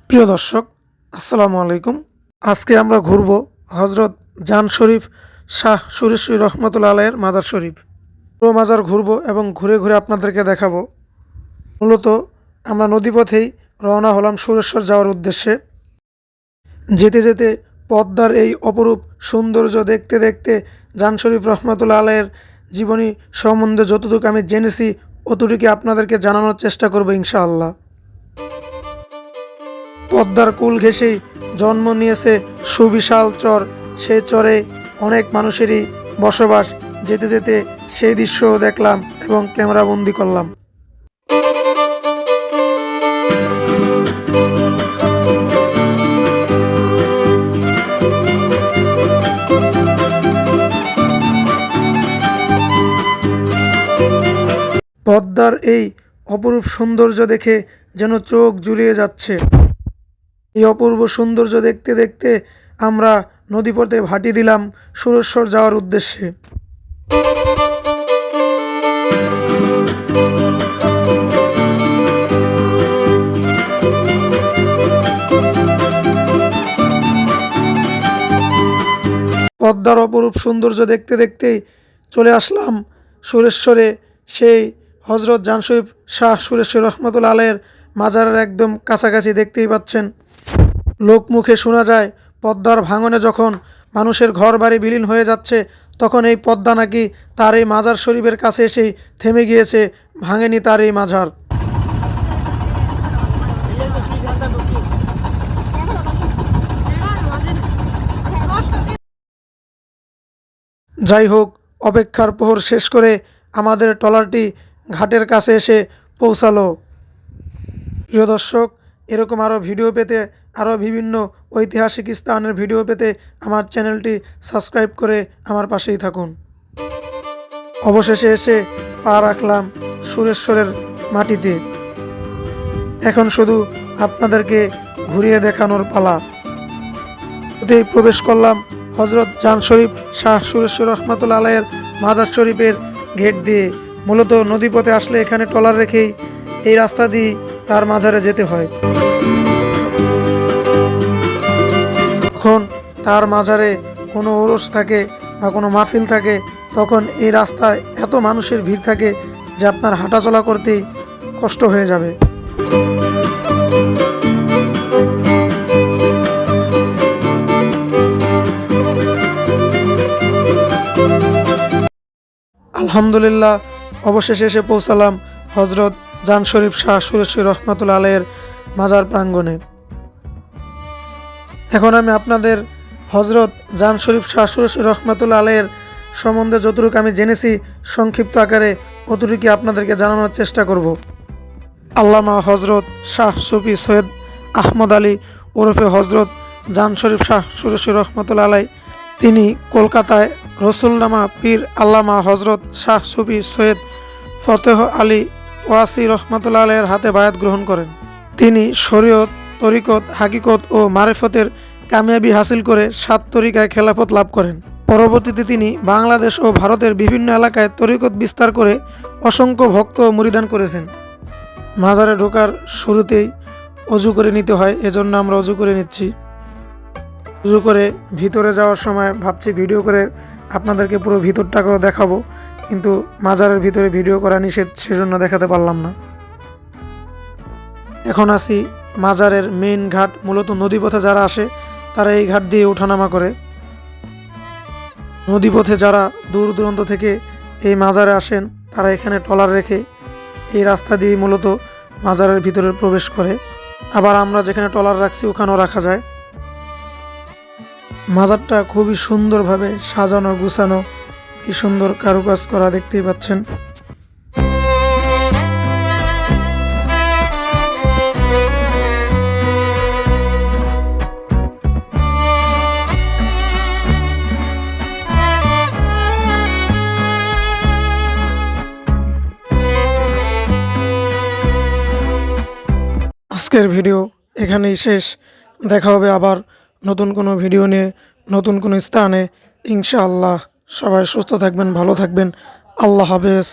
প্রিয় দর্শক, আসসালামু আলাইকুম। আজকে আমরা ঘুরব হজরত জান শরীফ শাহ সুরেশ্বরী রহমতুল্লাহ আলাইয়ের মাজার শরীফ। পুরো মাজার ঘুরব এবং ঘুরে ঘুরে আপনাদেরকে দেখাবো। মূলত আমরা নদীপথেই রওনা হলাম সুরেশ্বর যাওয়ার উদ্দেশ্যে। যেতে যেতে পদ্মার এই অপরূপ সৌন্দর্য দেখতে দেখতে জান শরীফ রহমতুল্লাহ আলাইয়ের জীবনী সম্বন্ধে যতটুকু আমি জেনেছি অতটুকু আপনাদেরকে জানানোর চেষ্টা করব ইনশাআল্লাহ। পদ্মার কুল ঘেঁষেই জন্ম নিয়েছে সুবিশাল চর। সেই চরে অনেক মানুষেরই বসবাস। যেতে যেতে সেই দৃশ্যও দেখলাম এবং ক্যামেরাবন্দি করলাম। পদ্মার এই অপরূপ সৌন্দর্য দেখে যেন চোখ জুড়িয়ে যাচ্ছে। এই অপূর্ব সৌন্দর্য দেখতে দেখতে আমরা নদীপথে ভাটি দিলাম সুরেশ্বর যাওয়ার উদ্দেশ্যে। পদ্মার অপরূপ সৌন্দর্য দেখতে দেখতেই চলে আসলাম সুরেশ্বরে। সেই হজরত জান শরীফ শাহ সুরেশ্বর রহমতুল্লাহ আলাইয়ের মাজারের একদম কাছাকাছি। দেখতেই পাচ্ছেন, লোকমুখে শোনা যায় পদ্মার ভাঙনে যখন মানুষের ঘর বাড়ি বিলীন হয়ে যাচ্ছে তখন এই পদ্মা নাকি তার এই মাজার শরীফের কাছে এসেই থেমে গিয়েছে, ভাঙেনি তার এই মাজার। যাই হোক, অপেক্ষার প্রহর শেষ করে আমাদের ট্রলারটি ঘাটের কাছে এসে পৌঁছালো। প্রিয় দর্শক, এরকম আরও ভিডিও পেতে, আরও বিভিন্ন ঐতিহাসিক স্থানের ভিডিও পেতে আমার চ্যানেলটি সাবস্ক্রাইব করে আমার পাশেই থাকুন। অবশেষে এসে পা রাখলাম সুরেশ্বরের মাটিতে। এখন শুধু আপনাদেরকে ঘুরিয়ে দেখানোর পালা। ওতেই প্রবেশ করলাম হজরত জান শরীফ শাহ সুরেশ্বর রহমতুল্লাহ আলাইয়ের মাজার শরীফের গেট দিয়ে। মূলত নদীপথে আসলে এখানে ট্রলার রেখেই এই রাস্তা দিয়ে তার মাজারে যেতে হয়। যখন তার মাজারে কোনো ওরস থাকে বা কোনো মাহফিল থাকে তখন এই রাস্তায় এত মানুষের ভিড় থাকে যে আপনার হাঁটাচলা করতেই কষ্ট হয়ে যাবে। আলহামদুলিল্লাহ, অবশেষে এসে পৌঁছালাম হজরত জান শরীফ শাহ সুরেশ্বরী রহমতুল্লাহ আলাইয়ের মাজার প্রাঙ্গণে। এখন আমি আপনাদের হজরত জান শরীফ শাহ সুরেশ্বরী রহমতুল্লাহ আলাইয়ের সম্বন্ধে যতটুকু আমি জেনেছি সংক্ষিপ্ত আকারে অতটুকু আপনাদেরকে জানানোর চেষ্টা করব। আল্লামা হজরত শাহ সুফি সৈয়দ আহমদ আলী ওরফে হজরত জান শরীফ শাহ সুরেশ্বরী রহমতুল্লাহ আলাই, তিনি কলকাতায় রসুলনামা পীর আল্লামা হজরত শাহ সুফি সৈয়দ ফতেহ আলী ওয়াসি রহমতুল্লাহ আলাইয়ের হাতে বায়াত গ্রহণ করেন। তিনি শরীয়ত, তরিকত, হাকিকত ও মারিফতের কামিয়াবি হাসিল করে 7 তরিকায় খেলাফত লাভ করেন। পরবর্তীতে তিনি বাংলাদেশ ও ভারতের বিভিন্ন এলাকায় তরিকত বিস্তার করে অসংখ্য ভক্ত ও মুরিদান করেছেন। মাজারে ঢোকার শুরুতেই অজু করে নিতে হয়, এজন্য আমরা অজু করে নিচ্ছি। অজু করে ভিতরে যাওয়ার সময় ভাবছি ভিডিও করে আপনাদেরকে পুরো ভিতরটাকেও দেখাবো, কিন্তু মাজারের ভিতরে ভিডিও করা নিষেধ, সেজন্য দেখাতে পারলাম না। এখন আছি মাজারের মেইন ঘাট। মূলত নদীপথে যারা আসে তারা এই ঘাট দিয়ে ওঠানামা করে। নদীপথে যারা দূর দূরান্ত থেকে এই মাজারে আসেন তারা এখানে ট্রলার রেখে এই রাস্তা দিয়ে মূলত মাজারের ভিতরে প্রবেশ করে। আবার আমরা যেখানে ট্রলার রাখছি ওখানেও রাখা যায়। মাজারটা খুবই সুন্দরভাবে সাজানো গুছানো, কি সুন্দর কারুকাজ করা, দেখতেই পাচ্ছেন। আজকের ভিডিও এখানেই শেষ। দেখা হবে আবার নতুন কোনো ভিডিও নিয়ে, নতুন কোনো স্থানে ইনশাআল্লাহ। সবাই সুস্থ থাকবেন, ভালো থাকবেন। আল্লাহ হাফেজ।